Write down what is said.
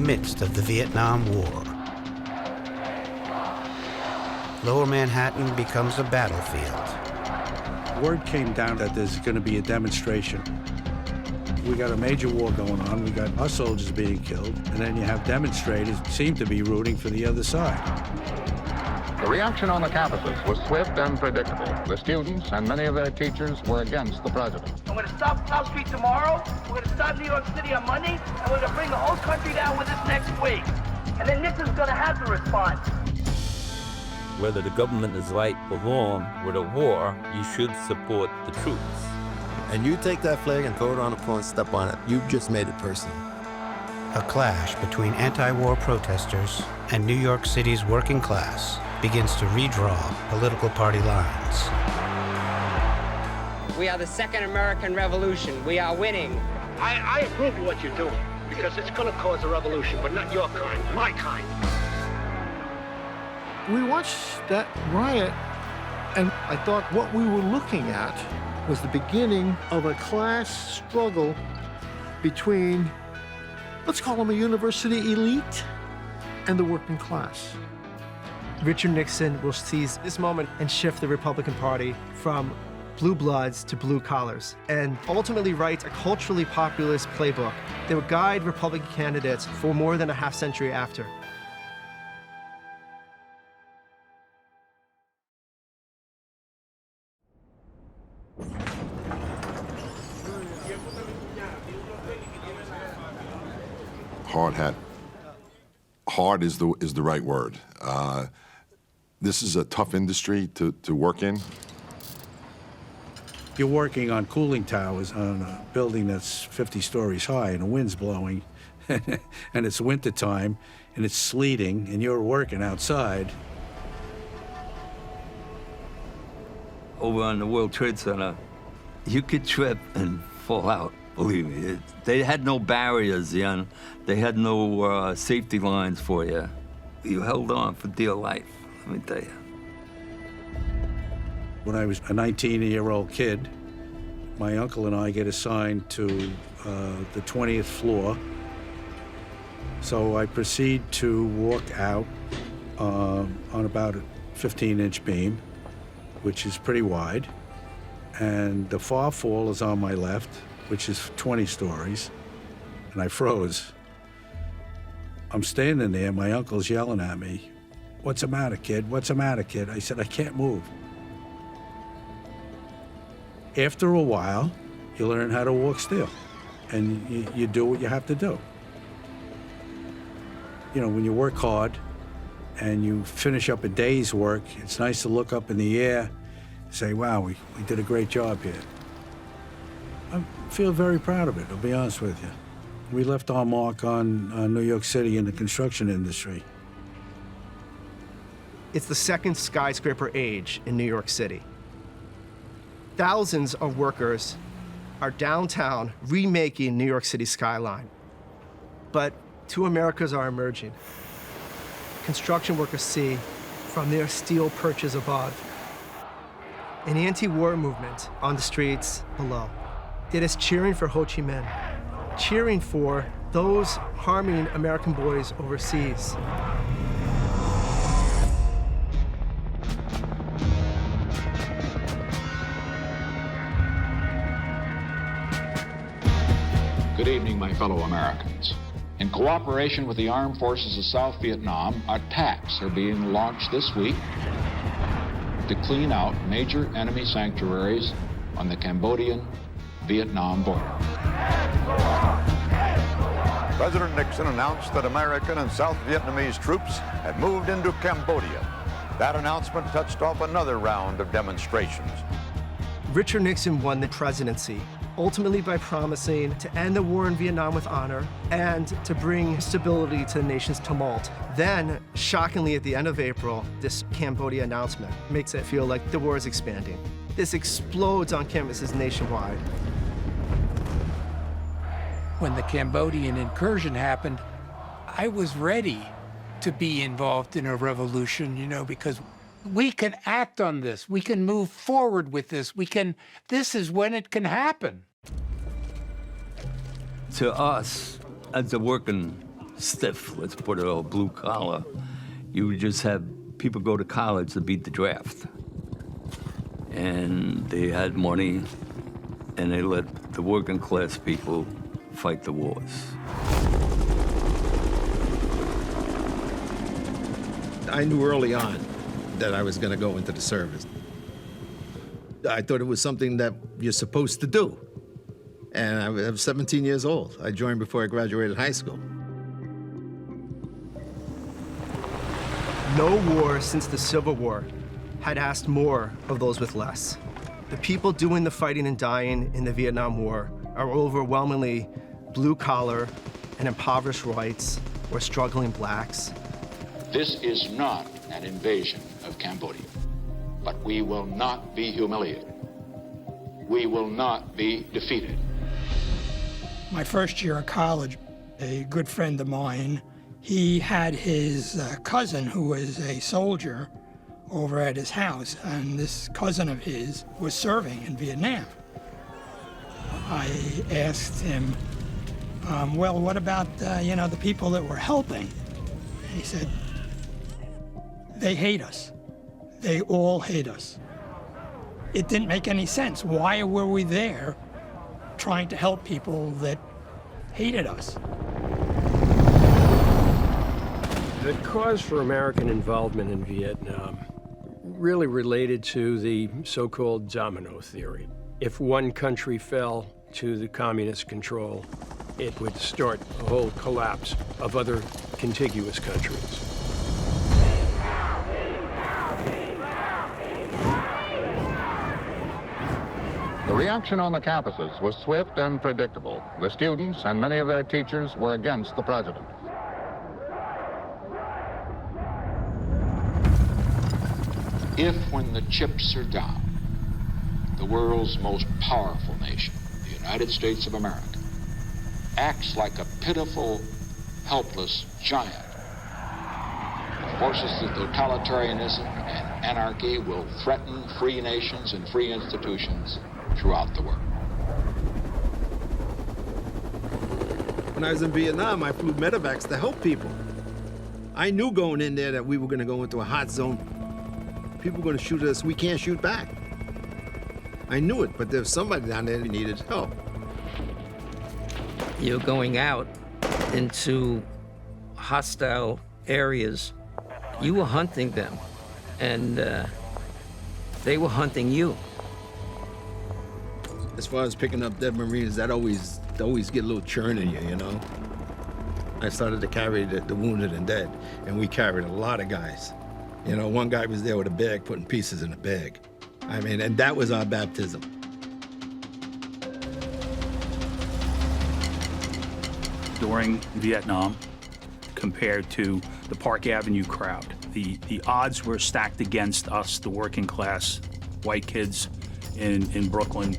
midst of the Vietnam War. Lower Manhattan becomes a battlefield. Word came down that there's going to be a demonstration. We got a major war going on. We got our soldiers being killed, and then you have demonstrators who seem to be rooting for the other side. The reaction on the campuses was swift and predictable. The students and many of their teachers were against the president. I'm going to stop South Street tomorrow, we're going to start New York City on Monday, and we're going to bring the whole country down with us next week. And then Nixon's going to have to respond. Whether the government is right or wrong with a war, you should support the troops. And you take that flag and throw it on a pole and step on it, you've just made it personal. A clash between anti-war protesters and New York City's working class begins to redraw political party lines. We are the second American Revolution. We are winning. I approve of what you're doing, because it's going to cause a revolution, but not your kind, my kind. We watched that riot, and I thought what we were looking at was the beginning of a class struggle between, let's call them a university elite, and the working class. Richard Nixon will seize this moment and shift the Republican Party from blue bloods to blue collars, and ultimately write a culturally populist playbook that would guide Republican candidates for more than a half century after. Hard hat. Hard is the right word. This is a tough industry to work in. You're working on cooling towers on a building that's 50 stories high, and the wind's blowing, and it's wintertime, and it's sleeting, and you're working outside. Over on the World Trade Center, you could trip and fall out, believe me. They had no barriers, Jan. They had no safety lines for you. You held on for dear life, let me tell you. When I was a 19-year-old kid, my uncle and I get assigned to the 20th floor. So I proceed to walk out on about a 15-inch beam, which is pretty wide. And the far fall is on my left, which is 20 stories, and I froze. I'm standing there, my uncle's yelling at me, "What's the matter, kid? What's the matter, kid?" I said, "I can't move." After a while, you learn how to walk still, and you do what you have to do. You know, when you work hard and you finish up a day's work, it's nice to look up in the air and say, wow, we did a great job here. I feel very proud of it, I'll be honest with you. We left our mark on New York City in the construction industry. It's the second skyscraper age in New York City. Thousands of workers are downtown remaking New York City's skyline. But two Americas are emerging. Construction workers see from their steel perches above an anti-war movement on the streets below that is cheering for Ho Chi Minh, cheering for those harming American boys overseas. Good evening, my fellow Americans. In cooperation with the armed forces of South Vietnam, attacks are being launched this week to clean out major enemy sanctuaries on the Cambodian-Vietnam border. President Nixon announced that American and South Vietnamese troops had moved into Cambodia. That announcement touched off another round of demonstrations. Richard Nixon won the presidency, ultimately by promising to end the war in Vietnam with honor and to bring stability to the nation's tumult. Then, shockingly, at the end of April, this Cambodia announcement makes it feel like the war is expanding. This explodes on campuses nationwide. When the Cambodian incursion happened, I was ready to be involved in a revolution, you know, because we can act on this. We can move forward with this. This is when it can happen. To us, as a working stiff, let's put it all blue collar. You would just have people go to college to beat the draft. And they had money, and they let the working class people fight the wars. I knew early on that I was going to go into the service. I thought it was something that you're supposed to do. And I was 17 years old. I joined before I graduated high school. No war since the Civil War had asked more of those with less. The people doing the fighting and dying in the Vietnam War are overwhelmingly blue-collar and impoverished whites or struggling blacks. This is not an invasion of Cambodia, but we will not be humiliated. We will not be defeated. My first year of college, a good friend of mine, he had his cousin who was a soldier over at his house, and this cousin of his was serving in Vietnam. I asked him, well, what about, the people that were helping? He said, they hate us. They all hate us. It didn't make any sense. Why were we there trying to help people that hated us? The cause for American involvement in Vietnam really related to the so-called domino theory. If one country fell to the communist control, it would start a whole collapse of other contiguous countries. The reaction on the campuses was swift and predictable. The students and many of their teachers were against the president. If, when the chips are down, the world's most powerful nation, the United States of America, acts like a pitiful, helpless giant, the forces of totalitarianism and anarchy will threaten free nations and free institutions throughout the world. When I was in Vietnam, I flew medevacs to help people. I knew going in there that we were going to go into a hot zone. People were going to shoot at us, we can't shoot back. I knew it, but there was somebody down there who needed help. You're going out into hostile areas. You were hunting them, and they were hunting you. As far as picking up dead Marines, that always get a little churn in you, you know? I started to carry the wounded and dead, and we carried a lot of guys. You know, one guy was there with a bag, putting pieces in a bag. I mean, and that was our baptism. During Vietnam, compared to the Park Avenue crowd, the odds were stacked against us, the working class white kids in Brooklyn.